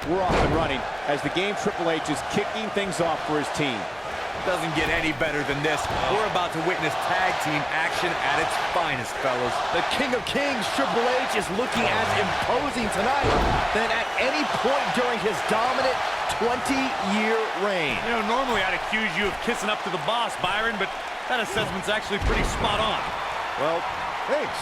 we're off and running as the game Triple H is kicking things off for his team. Doesn't get any better than this. We're about to witness tag team action at its finest, fellas. The King of Kings, Triple H, is looking as imposing tonight than at any point during his dominant 20-year reign. You know, normally I'd accuse you of kissing up to the boss, Byron, but that assessment's actually pretty spot on. Well, thanks.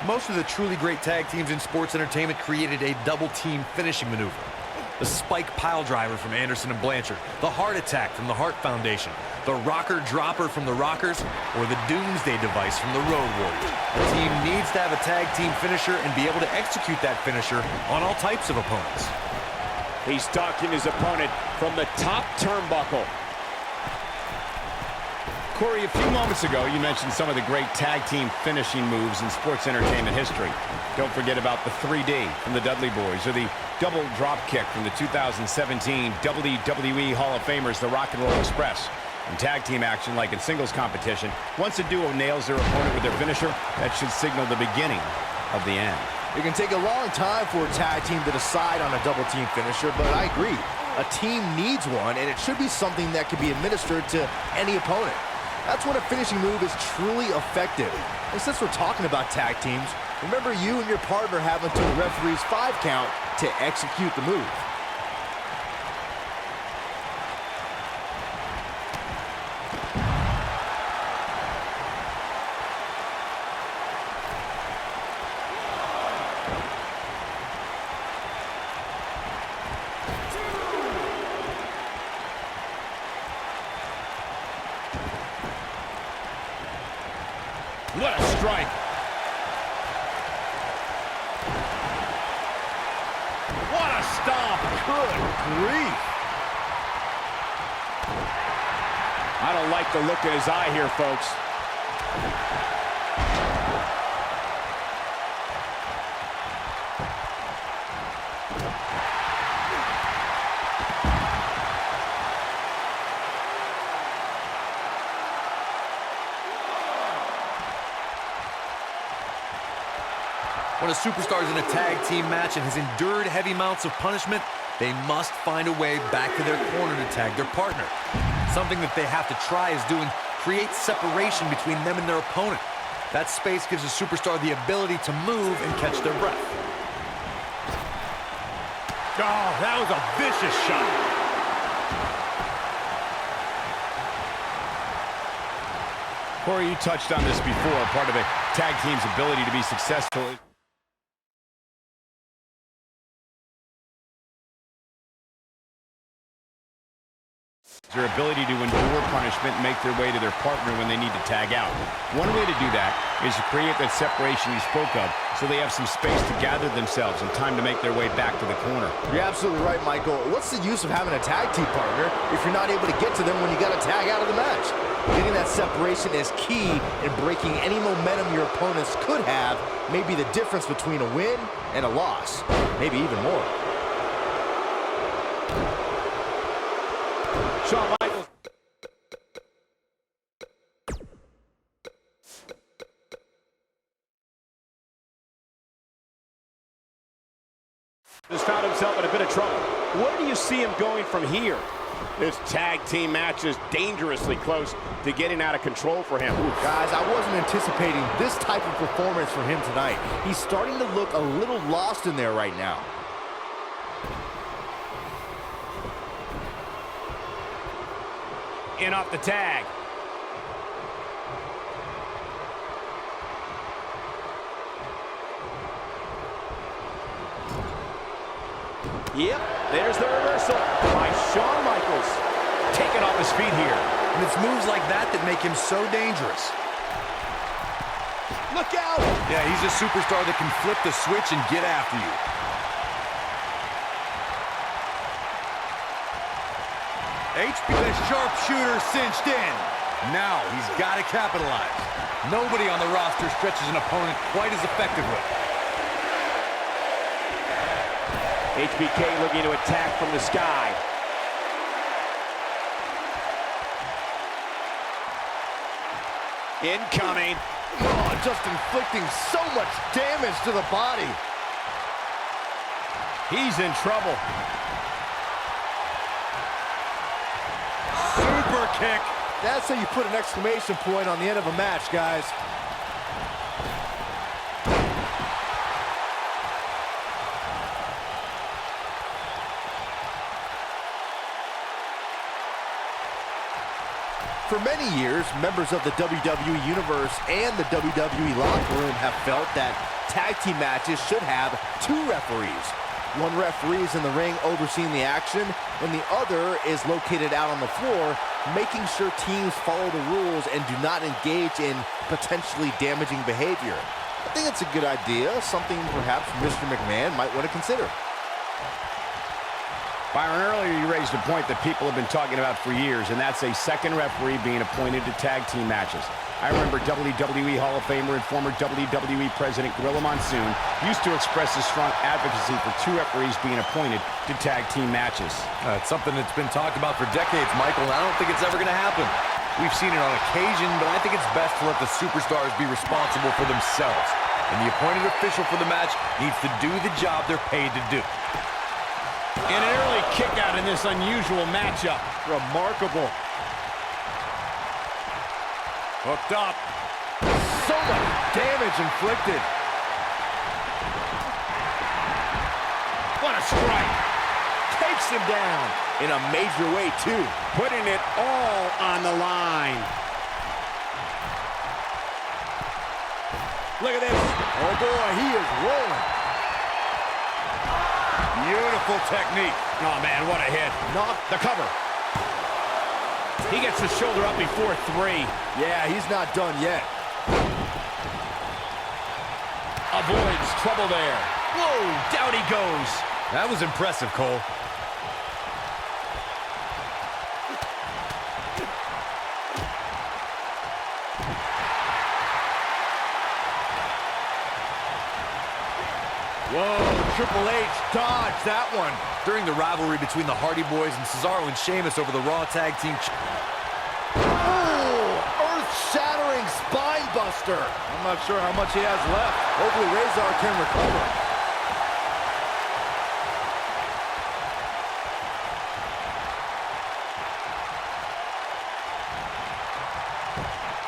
Most of the truly great tag teams in sports entertainment created a double-team finishing maneuver. The spike pile driver from Anderson and Blanchard, the heart attack from the Hart Foundation, the rocker dropper from the Rockers, or the doomsday device from the Road Warriors. A team needs to have a tag team finisher and be able to execute that finisher on all types of opponents. He's stalking his opponent from the top turnbuckle. Corey, a few moments ago, you mentioned some of the great tag team finishing moves in sports entertainment history. Don't forget about the 3D from the Dudley Boys, or the double drop kick from the 2017 WWE Hall of Famers, the Rock and Roll Express. In tag team action, like in singles competition, once a duo nails their opponent with their finisher, that should signal the beginning of the end. It can take a long time for a tag team to decide on a double team finisher, but I agree. A team needs one, and it should be something that can be administered to any opponent. That's when a finishing move is truly effective. And since we're talking about tag teams, remember you and your partner have until the referee's 5 count to execute the move. What a strike. What a stomp! Good grief! I don't like the look in his eye here, folks. When a superstar is in a tag team match and has endured heavy amounts of punishment, they must find a way back to their corner to tag their partner. Something that they have to try is doing create separation between them and their opponent. That space gives a superstar the ability to move and catch their breath. Oh, that was a vicious shot. Corey, you touched on this before. Part of a tag team's ability to be successful their ability to endure punishment and make their way to their partner when they need to tag out. One way to do that is to create that separation you spoke of so they have some space to gather themselves and time to make their way back to the corner. You're absolutely right, Michael. What's the use of having a tag team partner if you're not able to get to them when you got to tag out of the match? Getting that separation is key in breaking any momentum your opponents could have, may be the difference between a win and a loss, maybe even more. Shawn Michaels. Has found himself in a bit of trouble. Where do you see him going from here? This tag team match is dangerously close to getting out of control for him. Ooh, guys, I wasn't anticipating this type of performance from him tonight. He's starting to look a little lost in there right now. In off the tag. Yep, there's the reversal by Shawn Michaels. Taken off his feet here. And it's moves like that that make him so dangerous. Look out! Yeah, he's a superstar that can flip the switch and get after you. HB, the sharpshooter cinched in. Now he's got to capitalize. Nobody on the roster stretches an opponent quite as effectively. HBK looking to attack from the sky. Incoming. Oh, just inflicting so much damage to the body. He's in trouble. Super kick. That's how you put an exclamation point on the end of a match, guys. For many years, members of the WWE Universe and the WWE locker room have felt that tag team matches should have two referees. One referee is in the ring overseeing the action, and the other is located out on the floor, making sure teams follow the rules and do not engage in potentially damaging behavior. I think it's a good idea, something perhaps Mr. McMahon might want to consider. Byron, earlier you raised a point that people have been talking about for years, and that's a second referee being appointed to tag team matches. I remember WWE Hall of Famer and former WWE President Gorilla Monsoon used to express his strong advocacy for two referees being appointed to tag team matches. It's something that's been talked about for decades, Michael, and I don't think it's ever going to happen. We've seen it on occasion, but I think it's best to let the superstars be responsible for themselves. And the appointed official for the match needs to do the job they're paid to do. And an early kick out in this unusual matchup. Remarkable. Hooked up. So much damage inflicted. What a strike. Takes him down in a major way, too. Putting it all on the line. Look at this. Oh, boy, he is rolling. Beautiful technique. Oh, man, what a hit. Knock The cover. He gets the shoulder up before 3. Yeah, he's not done yet. Avoids trouble there. Whoa, down he goes. That was impressive, Cole. Whoa, Triple H dodged that one. During the rivalry between the Hardy Boys and Cesaro and Sheamus over the Raw Tag Team... Oh, earth-shattering spine buster. I'm not sure how much he has left. Hopefully Razor can recover.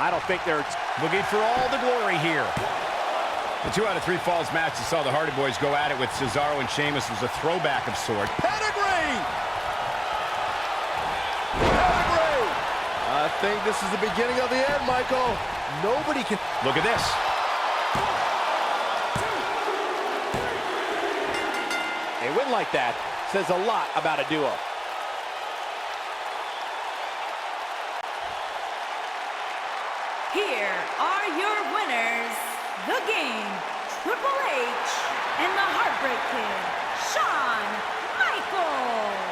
I don't think they're looking for all the glory here. The 2 out of 3 falls match that saw the Hardy Boys go at it with Cesaro and Sheamus was a throwback of sorts. Pedigree! Pedigree! I think this is the beginning of the end, Michael. Nobody can... Look at this. A win like that says a lot about a duo. Here are your winners, The Game, Triple H, and the Heartbreak Kid, Shawn Michaels,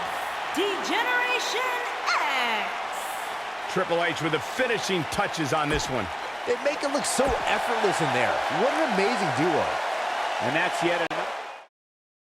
D-Generation X. Triple H with the finishing touches on this one. They make it look so effortless in there. What an amazing duo. And that's yet another.